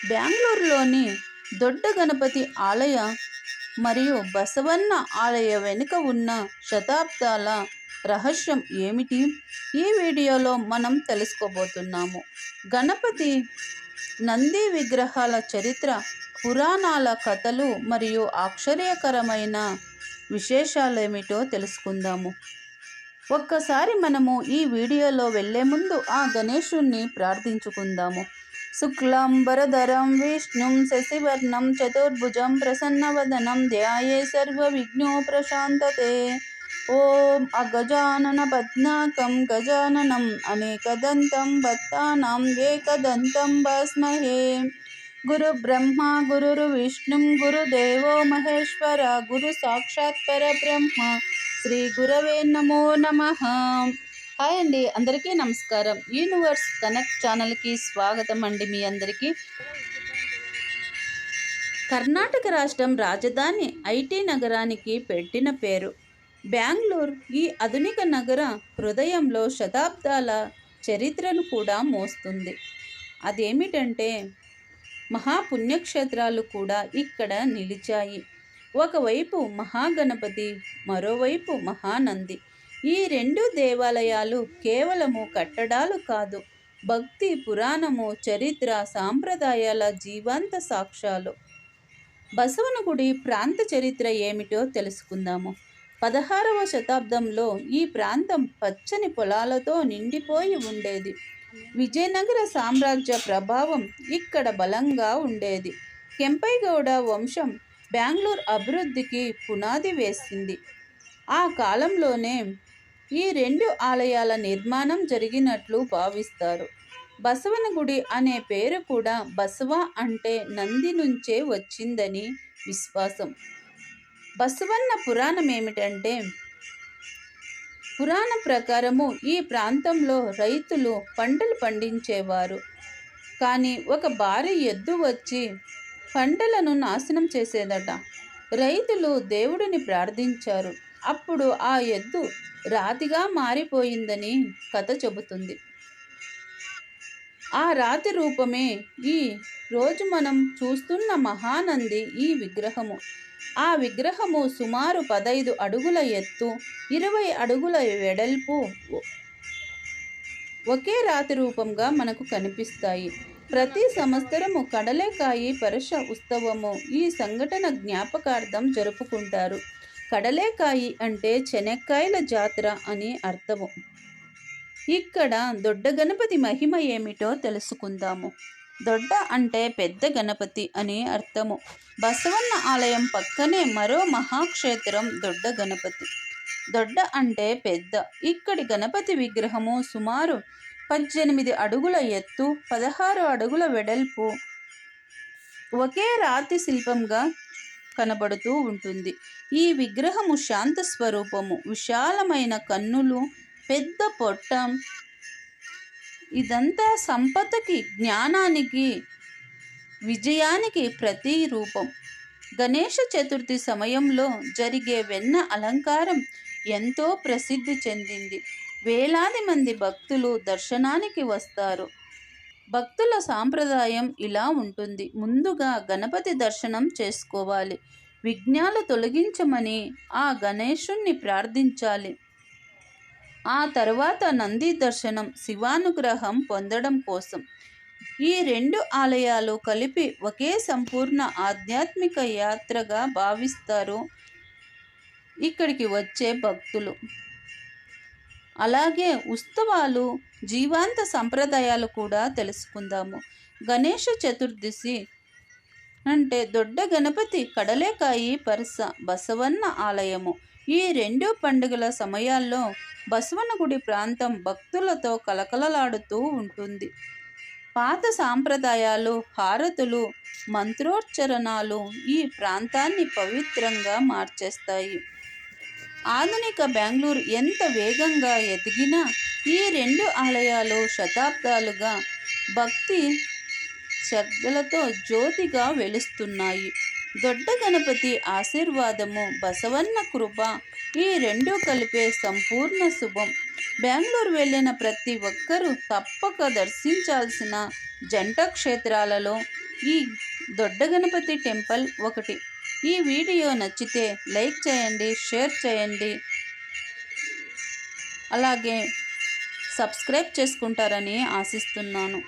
బెంగళూరులోని దొడ్డ గణపతి ఆలయ మరియు బసవన్న ఆలయ వెనుక ఉన్న శతాబ్దాల రహస్యం ఏమిటి? ఈ వీడియోలో మనం తెలుసుకోబోతున్నాము. గణపతి, నంది విగ్రహాల చరిత్ర, పురాణాల కథలు మరియు ఆశ్చర్యకరమైన విశేషాలేమిటో తెలుసుకుందాము. ఒక్కసారి మనము ఈ వీడియోలో వెళ్ళే ముందు ఆ గణేశుణ్ణి ప్రార్థించుకుందాము. శుక్లాంబరధరం విష్ణుం శశివర్ణం చతుర్భుజం ప్రసన్నవదనం ధ్యాయే సర్వవిఘ్నోపశాంతతే. ఓం అగజానన పద్మాకం గజాననం అనేకదంతం భక్తానాం ఏకదంతం భస్మహే. గురు బ్రహ్మ గురు విష్ణుం గురుదేవో మహేశ్వర గురు సాక్షాత్ పరబ్రహ్మ శ్రీ గురవే నమో నమః. హాయ్ అండి, అందరికీ నమస్కారం. యూనివర్స్ కనెక్ట్ ఛానల్కి స్వాగతం అండి. మీ అందరికీ కర్ణాటక రాష్ట్రం రాజధాని ఐటీ నగరానికి పెట్టిన పేరు బెంగళూరు. ఈ ఆధునిక నగర హృదయంలో శతాబ్దాల చరిత్రను కూడా మోస్తుంది. అదేమిటంటే మహాపుణ్యక్షేత్రాలు కూడా ఇక్కడ నిలిచాయి. ఒకవైపు మహాగణపతి, మరోవైపు మహానంది. ఈ రెండు దేవాలయాలు కేవలము కట్టడాలు కాదు, భక్తి, పురాణము, చరిత్ర, సాంప్రదాయాల జీవంత సాక్ష్యాలు. బసవనగుడి ప్రాంత చరిత్ర ఏమిటో తెలుసుకుందాము. 16వ శతాబ్దంలో ఈ ప్రాంతం పచ్చని పొలాలతో నిండిపోయి ఉండేది. విజయనగర సామ్రాజ్య ప్రభావం ఇక్కడ బలంగా ఉండేది. కెంపైగౌడ వంశం బెంగళూరు అభివృద్ధికి పునాది వేసింది. ఆ కాలంలోనే ఈ రెండు ఆలయాల నిర్మాణం జరిగినట్లు భావిస్తారు. బసవనగుడి అనే పేరు కూడా బసవ అంటే నంది నుంచే వచ్చిందని విశ్వాసం. బసవన్న పురాణం ఏమిటంటే, పురాణం ప్రకారము ఈ ప్రాంతంలో రైతులు పంటలు పండించేవారు. కానీ ఒక భారీ ఎద్దు వచ్చి పంటలను నాశనం చేసేదట. రైతులు దేవుడిని ప్రార్థించారు. అప్పుడు ఆ ఎద్దు రాతిగా మారిపోయిందని కథ చెబుతుంది. ఆ రాతి రూపమే ఈ రోజు మనం చూస్తున్న మహానంది. ఈ విగ్రహము, ఆ విగ్రహము సుమారు 15 అడుగుల ఎత్తు, 20 అడుగుల వెడల్పు ఒకే రాతి రూపంగా మనకు కనిపిస్తాయి. ప్రతి సంవత్సరము కడలేకాయి పరశ ఉత్సవము ఈ సంఘటన జ్ఞాపకార్థం జరుపుకుంటారు. కడలేకాయి అంటే చెనక్కాయల జాతర అని అర్థము. ఇక్కడ దొడ్డ గణపతి మహిమ ఏమిటో తెలుసుకుందాము. దొడ్డ అంటే పెద్ద గణపతి అని అర్థము. బసవన్న ఆలయం పక్కనే మరో మహాక్షేత్రం దొడ్డ గణపతి. దొడ్డ అంటే పెద్ద. ఇక్కడి గణపతి విగ్రహము సుమారు 18 అడుగుల ఎత్తు, 16 అడుగుల వెడల్పు ఒకే రాతి శిల్పంగా కనబడుతూ ఉంటుంది. ఈ విగ్రహము శాంత స్వరూపము, విశాలమైన కన్నులు, పెద్ద పొట్ట. ఇదంతా సంపదకి, జ్ఞానానికి, విజయానికి ప్రతిరూపం. గణేష చతుర్థి సమయంలో జరిగే వెన్న అలంకారం ఎంతో ప్రసిద్ధి చెందింది. వేలాది మంది భక్తులు దర్శనానికి వస్తారు. భక్తుల సాంప్రదాయం ఇలా ఉంటుంది. ముందుగా గణపతి దర్శనం చేసుకోవాలి. విఘ్నాలు తొలగించమని ఆ గణేశుణ్ణి ప్రార్థించాలి. ఆ తర్వాత నంది దర్శనం, శివానుగ్రహం పొందడం కోసం. ఈ రెండు ఆలయాలు కలిపి ఒకే సంపూర్ణ ఆధ్యాత్మిక యాత్రగా భావిస్తారు ఇక్కడికి వచ్చే భక్తులు. అలాగే ఉత్సవాలు, జీవాంత సంప్రదాయాలు కూడా తెలుసుకుందాము. గణేష చతుర్దశి అంటే దొడ్డ గణపతి, కడలేకాయి పరస, బసవన్న ఆలయము. ఈ రెండు పండుగల సమయాల్లో బసవనగుడి ప్రాంతం భక్తులతో కలకలలాడుతూ ఉంటుంది. పాత సాంప్రదాయాలు, హారతులు, మంత్రోచ్చరణాలు ఈ ప్రాంతాన్ని పవిత్రంగా మార్చేస్తాయి. ఆధునిక బెంగళూరు ఎంత వేగంగా ఎదిగినా ఈ రెండు ఆలయాలు శతాబ్దాలుగా భక్తి శ్రద్ధలతో జ్యోతిగా వెలుస్తున్నాయి. దొడ్డ గణపతి ఆశీర్వాదము, బసవన్న కృప ఈ రెండు కలిపే సంపూర్ణ శుభం. బెంగళూరు వెళ్ళిన ప్రతి ఒక్కరూ తప్పక దర్శించాల్సిన జంట క్షేత్రాలలో ఈ దొడ్డ గణపతి టెంపుల్ ఒకటి. ఈ వీడియో నచ్చితే లైక్ చేయండి, షేర్ చేయండి, అలాగే సబ్స్క్రైబ్ చేసుకుంటారని ఆశిస్తున్నాను.